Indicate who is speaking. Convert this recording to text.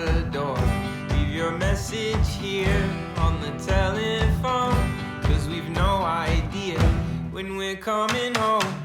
Speaker 1: the door. Leave your message here on the telephone, 'cause we've no idea when we're coming home.